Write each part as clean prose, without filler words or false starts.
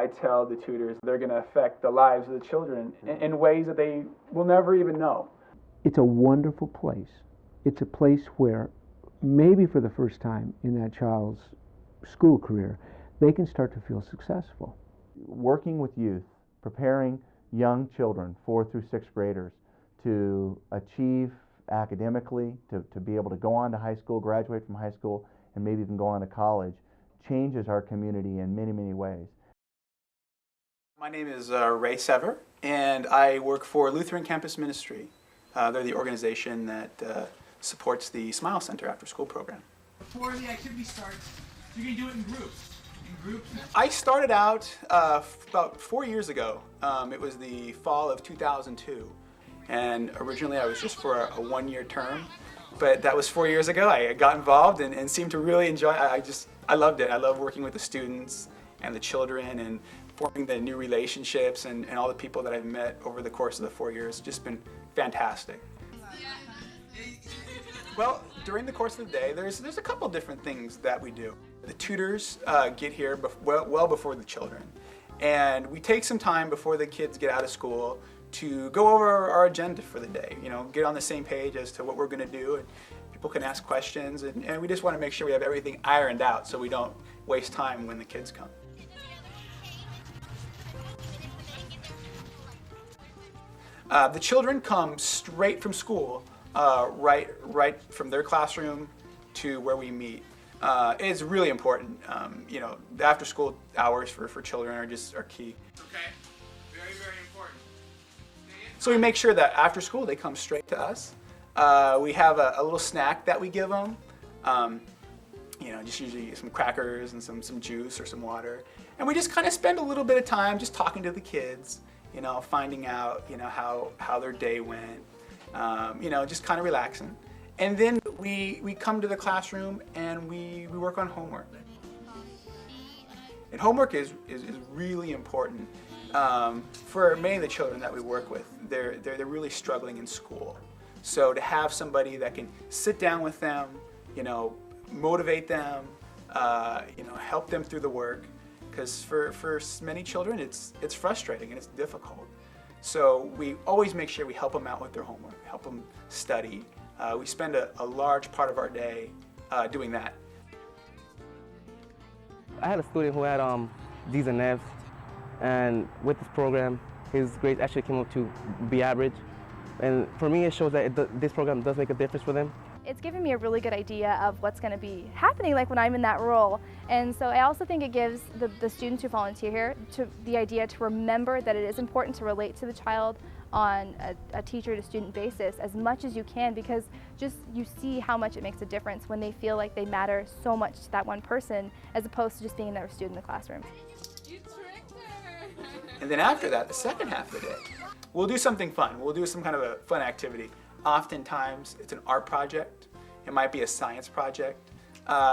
I tell the tutors they're going to affect the lives of the children in ways that they will never even know. It's a wonderful place. It's a place where maybe for the first time in that child's school career, they can start to feel successful. Working with youth, preparing young children, 4th through 6th graders, to achieve academically, to be able to go on to high school, graduate from high school, and maybe even go on to college, changes our community in many, many ways. My name is Ray Sever, and I work for Lutheran Campus Ministry. They're the organization that supports the S.M.I.L.E Center after-school program. Before the activity starts, you can do it in groups. I started out about 4 years ago. It was the fall of 2002, and originally I was just for a 1-year term, but that was 4 years ago. I got involved and seemed to really enjoy it. I loved it. I love working with the students and the children and forming the new relationships and all the people that I've met over the course of the 4 years. It's just been fantastic. Well, during the course of the day, there's a couple different things that we do. The tutors get here well before the children, and we take some time before the kids get out of school to go over our agenda for the day. You know, get on the same page as to what we're going to do, and people can ask questions, and we just want to make sure we have everything ironed out so we don't waste time when the kids come. The children come straight from school, right from their classroom to where we meet. It's really important. You know, the after-school hours for children are key. Okay, very, very important. So we make sure that after school they come straight to us. We have a little snack that we give them. You know, just usually some crackers and some juice or some water. And we just kind of spend a little bit of time just talking to the kids, you know, finding out, you know, how their day went, you know, just kind of relaxing. And then we come to the classroom and we work on homework. And homework is really important for many of the children that we work with. They're really struggling in school. So to have somebody that can sit down with them, you know, motivate them, you know, help them through the work, because for many children it's frustrating and it's difficult. So we always make sure we help them out with their homework, help them study. We spend a large part of our day doing that. I had a student who had D's and F's, and with this program, his grades actually came up to be average. And for me, it shows that this program does make a difference for them. It's given me a really good idea of what's going to be happening like when I'm in that role. And so I also think it gives the students who volunteer here the idea to remember that it is important to relate to the child on a teacher-to-student basis as much as you can, because just you see how much it makes a difference when they feel like they matter so much to that one person as opposed to just being another student in the classroom. You tricked her! And then after that, the second half of the day, we'll do something fun. We'll do some kind of a fun activity. Oftentimes, it's an art project. It might be a science project.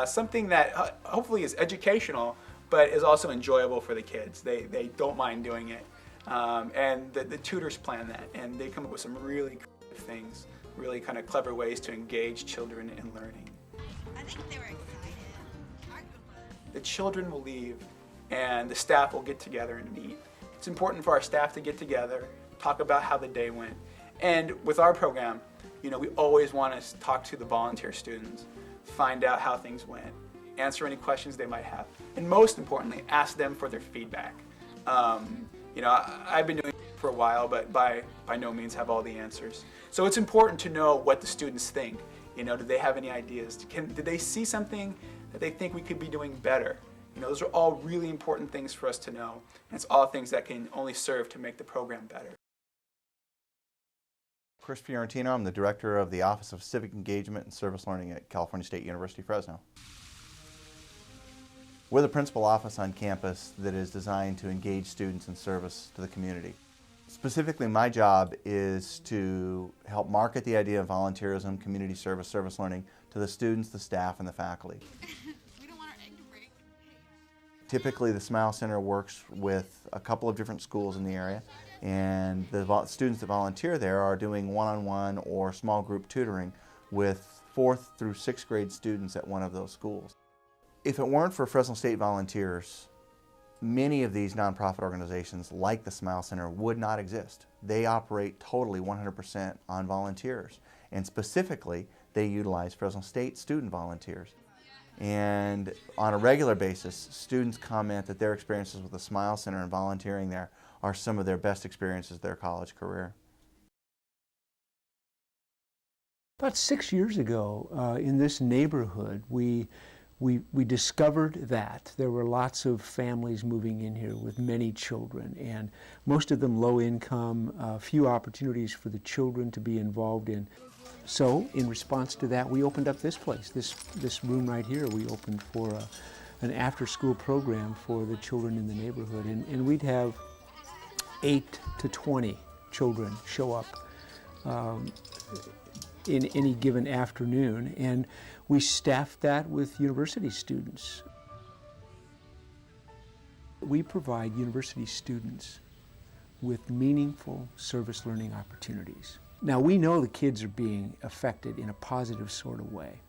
Something that hopefully is educational, but is also enjoyable for the kids. They don't mind doing it. And the tutors plan that, and they come up with some really creative things, really kind of clever ways to engage children in learning. I think they were excited. The children will leave, and the staff will get together and meet. It's important for our staff to get together, talk about how the day went. And with our program, you know, we always want to talk to the volunteer students, find out how things went, answer any questions they might have, and most importantly, ask them for their feedback. You know, I've been doing it for a while, but by no means have all the answers. So it's important to know what the students think. You know, do they have any ideas? Did they see something that they think we could be doing better? You know, those are all really important things for us to know. And it's all things that can only serve to make the program better. Chris Fiorentino, I'm the Director of the Office of Civic Engagement and Service Learning at California State University, Fresno. We're the principal office on campus that is designed to engage students in service to the community. Specifically, my job is to help market the idea of volunteerism, community service, service learning to the students, the staff, and the faculty. We don't want our egg to break. Typically, the S.M.I.L.E Center works with a couple of different schools in the area, and the students that volunteer there are doing one-on-one or small group tutoring with 4th through 6th grade students at one of those schools. If it weren't for Fresno State volunteers, Many of these nonprofit organizations, like the S.M.I.L.E Center, would not exist. They operate totally 100% on volunteers, and specifically, they utilize Fresno State student volunteers. And on a regular basis, students comment that their experiences with the S.M.I.L.E Center and volunteering there are some of their best experiences of their college career. About 6 years ago, in this neighborhood, we discovered that there were lots of families moving in here with many children, and most of them low income, few opportunities for the children to be involved in. So, in response to that, we opened up this place, this room right here. We opened for an after-school program for the children in the neighborhood, and we'd have 8 to 20 children show up in any given afternoon, and we staffed that with university students. We provide university students with meaningful service learning opportunities. Now, we know the kids are being affected in a positive sort of way,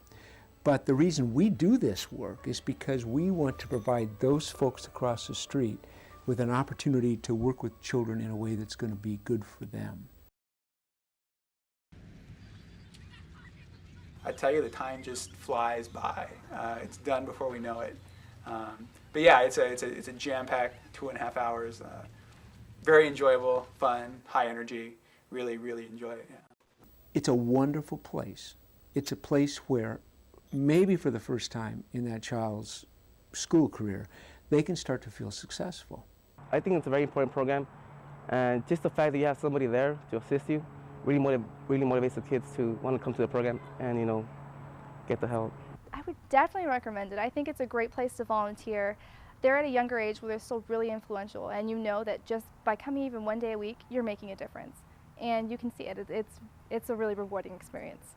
but the reason we do this work is because we want to provide those folks across the street with an opportunity to work with children in a way that's going to be good for them. I tell you, the time just flies by. It's done before we know it. But yeah, it's a jam-packed 2.5 hours. Very enjoyable, fun, high energy. Really, really enjoy it. Yeah. It's a wonderful place. It's a place where maybe for the first time in that child's school career, they can start to feel successful. I think it's a very important program, and just the fact that you have somebody there to assist you really motivates the kids to want to come to the program and, you know, get the help. I would definitely recommend it. I think it's a great place to volunteer. They're at a younger age where they're still really influential, and you know that just by coming even one day a week, you're making a difference. And you can see it. It's a really rewarding experience.